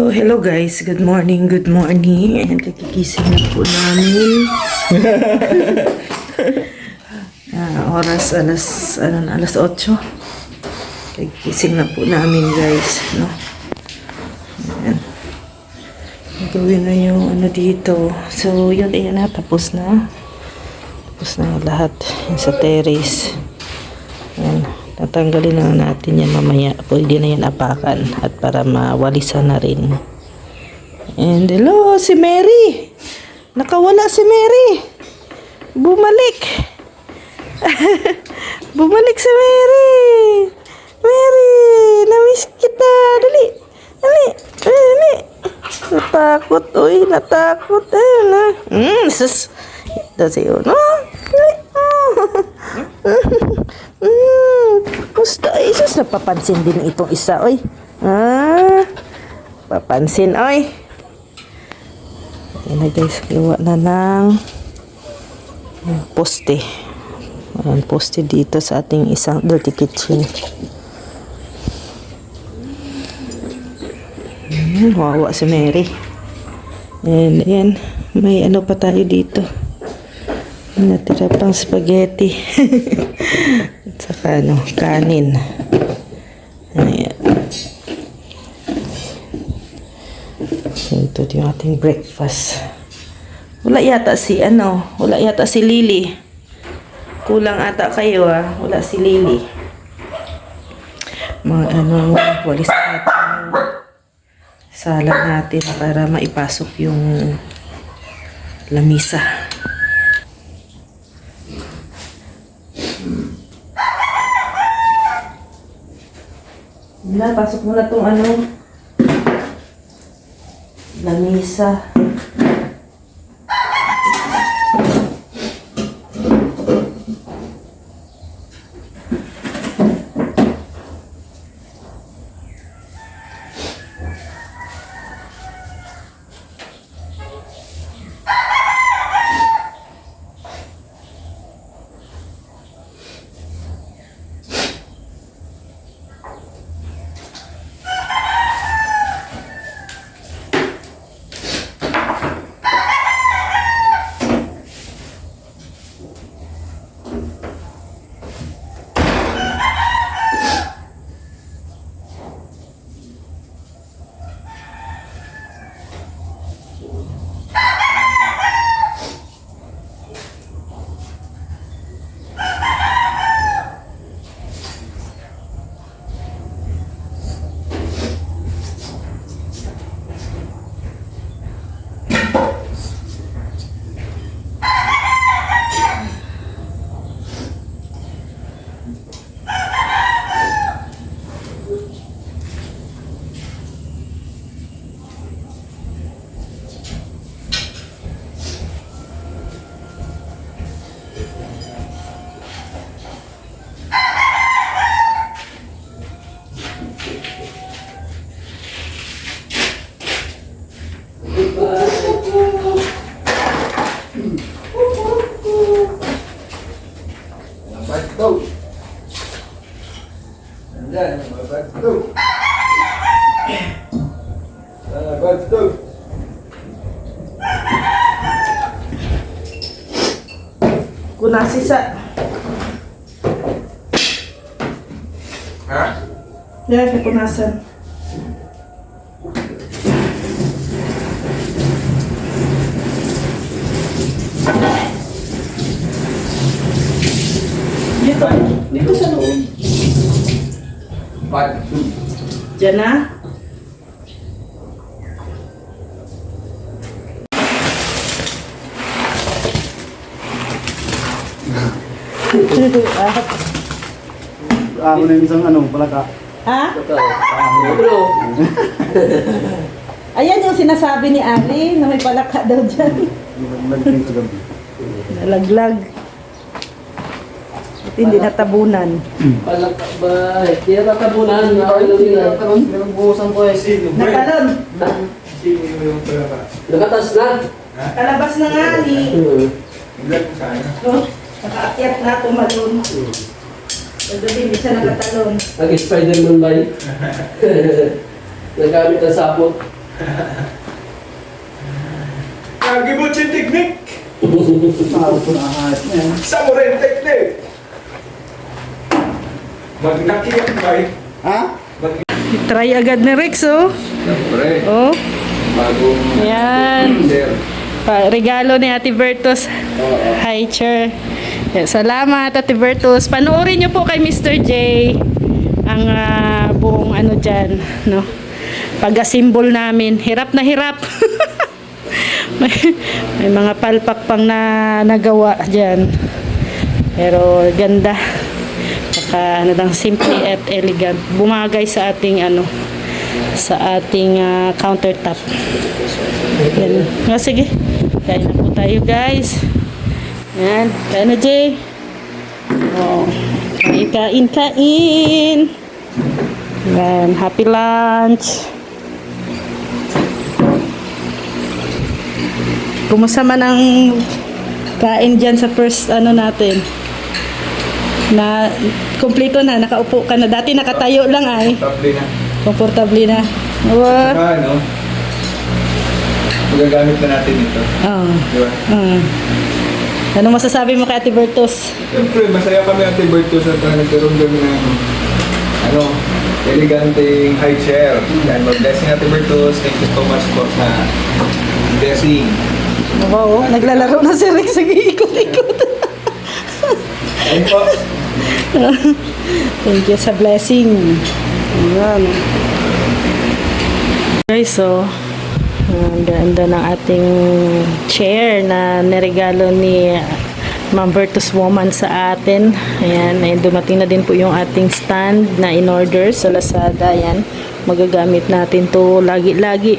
So, hello guys. Good morning, good morning. And kagigising na po namin. Oras alas 8. Kagigising na po namin guys. No? Ayan. Gawin na yung dito. So, yun, ayan na. Tapos na. Tapos na lahat. Yung sa terrace. Ayan. Tatanggalin na natin yan mamaya. Pwede na yan apakan. At para mawalisan na rin. And hello, si Mary. Nakawala si Mary. Bumalik. Bumalik si Mary. Mary, namiss kita. Dali. Dali. Dali. Natakot. Uy, natakot. Sus. Ito siyo. No? Gusto, isus, napapansin din itong isa, oy. Papansin, oy. Ayan na guys, gawa na ng poste. Ayan, poste dito sa ating isang dirty kitchen. Wawa si Mary. Ayan, may ano pa tayo dito. Natira pang spaghetti. At saka kanin. Ayan. So, ito yung ating breakfast. Wala yata si Lily. Kulang ata kayo Wala si Lily. Walis natin sala natin para maipasok yung lamisa. Pasok mo na itong lamisa. Kunasisa. Yan, kunasan. Dito sa loob. Diyan na. Ako na yung isang palaka. Ha? Ayan yung sinasabi ni Ali na may palaka daw dyan. Nalaglag sa gabi. Nalaglag. At hindi natabunan. Palaka ba? Hindi natabunan. Meron buhusan ko Natalon. Nakatas na. Kalabas na nga ni. Nakaakyat na tumalon. Nagabi, hindi siya nakatalon. Nag-Spider-Man ba yun? Nagamit ang sapot. Kagibuchin teknik. Tawag ko na ahas niya. Samurai teknik. Magnakiyat ba eh? Ha? Try agad ni Rex, oh. Siyempre. Oh, Bagong yan. Sir. Regalo ni Ate Bertus. Hi, Chair. Salamat, Ate Bertus. Panoorin niyo po kay Mr. J ang buong ano dyan, no? Pag-asimbol namin. Hirap na hirap. may mga palpak pang na nagawa dyan. Pero ganda. Saka ano lang, simple at elegant. Bumagay sa ating ano, sa ating countertop. Yan. Sige. Kain na po tayo, guys. Yan. Kain na, Jay. Oh. Kain. Yan. Happy lunch. Kumusta man ang kain dyan sa first ano natin? Na kumpleto na, nakaupo ka na. Dati nakatayo lang ay. Table na. Komportable na. Wow. Saka ano, magagamit na natin ito. Oh. Di ba? Ano masasabi mo kay Ate Bertus? Siyempre, masaya kami Ate Bertus at nagkaroon kami ng ano, eleganteng high chair. Yan, blessing Ate Bertus. Thank you so much po sa blessing. Wow, naglalaro na si Rex. Ikot-ikot. Ayun po. Thank you sa blessing. Ayan. Guys, so ang ganda ng ating chair na niregalo ni Ma'am Bertus Woman sa atin. Ayan, ay dumating na din po yung ating stand na in-order sa Lazada. Ayan, magagamit natin to lagi-lagi.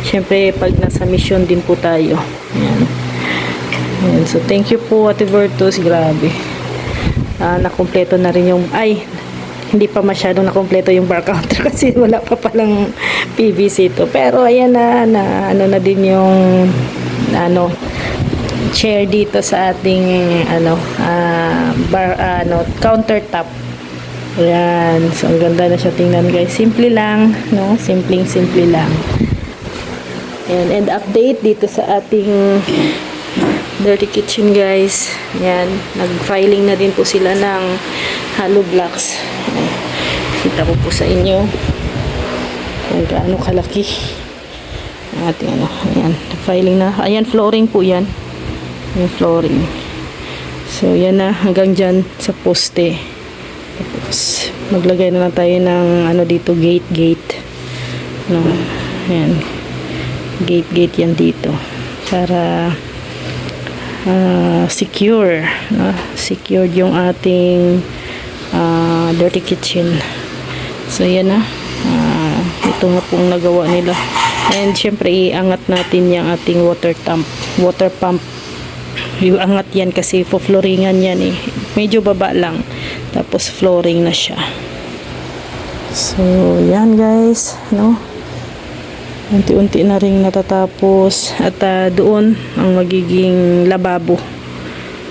Siyempre, pag nasa mission din po tayo. Ayan. Ayan. So, thank you po, Ate Bertus. Grabe. Nakumpleto na rin yung... Ay, hindi pa masyadong nakumpleto yung bar counter kasi wala pa palang PVC to. Pero, ayan na ano na din yung ano, chair dito sa ating countertop. Ayan. So, ang ganda na siya tingnan, guys. Simple lang, no? Simple lang. And update dito sa ating Dirty Kitchen, guys. Yan, nag-filing na din po sila ng hollow blocks. Kita ko po sa inyo kung gaano kalaki ang ating ano. Ayan, filing na. Ayan, flooring po yan. Yung flooring. So, yan na, hanggang dyan sa poste. Tapos, maglagay na lang tayo ng ano dito, gate. No, ayan. Gate yan dito para secure, no? Secured yung ating dirty kitchen. So yan na, ito nga pong nagawa nila. And syempre iangat natin yung ating water pump. Yung angat yan kasi flooringan yan eh, medyo baba lang, tapos flooring na siya. So yan, guys, no, unti-unti na rin natatapos. At doon ang magiging lababo.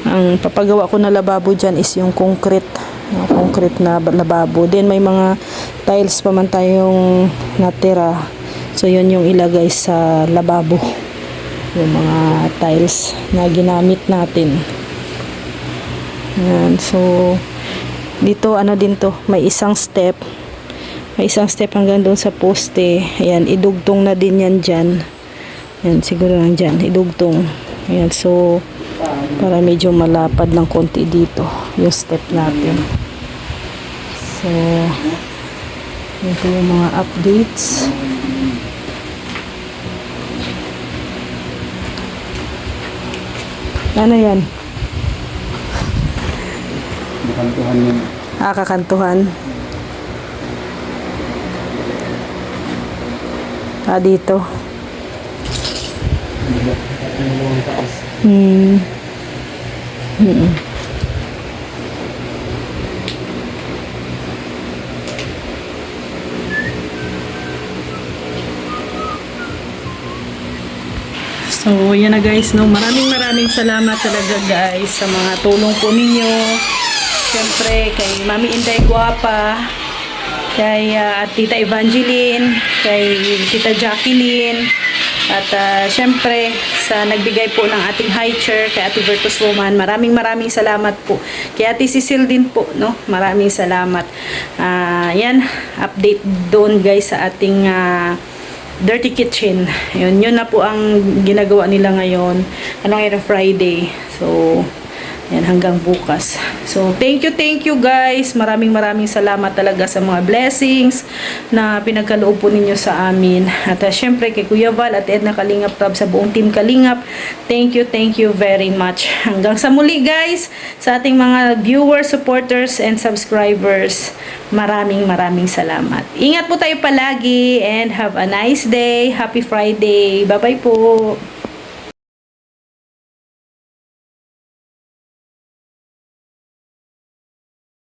Ang papagawa ko na lababo dyan is yung concrete na lababo. Then may mga tiles pa man tayong natira. So yun yung ilagay sa lababo. Yung mga tiles na ginamit natin. Yan. So dito ano din to, may isang step hanggang doon sa poste. Ayan, idugtong na din yan dyan. Ayan, siguro lang dyan, idugtong. Ayan, so para medyo malapad ng konti dito yung step natin. So ito yung mga updates. Ano yan? Nakantuhan yun. Kakantuhan. Dito. So, yan na, guys, no. Maraming salamat talaga, guys, sa mga tulong po ninyo. Siyempre, kay Mami Inday Guapa, kay Tita Evangeline, kay Tita Jacqueline, at syempre sa nagbigay po ng ating high chair kay Ate Virtus Woman. Maraming salamat po. Kay Ate Cecil din po, no? Maraming salamat. Yan, update doon guys sa ating Dirty Kitchen. Yun na po ang ginagawa nila ngayon. Anong Friday. So, yan, hanggang bukas. So, thank you guys. Maraming salamat talaga sa mga blessings na pinagkaloob po ninyo sa amin. At syempre kay Kuya Val at Edna Kalingap Club, sa buong team Kalingap, thank you very much. Hanggang sa muli guys, sa ating mga viewers, supporters, and subscribers, maraming salamat. Ingat po tayo palagi and have a nice day. Happy Friday. Bye-bye po.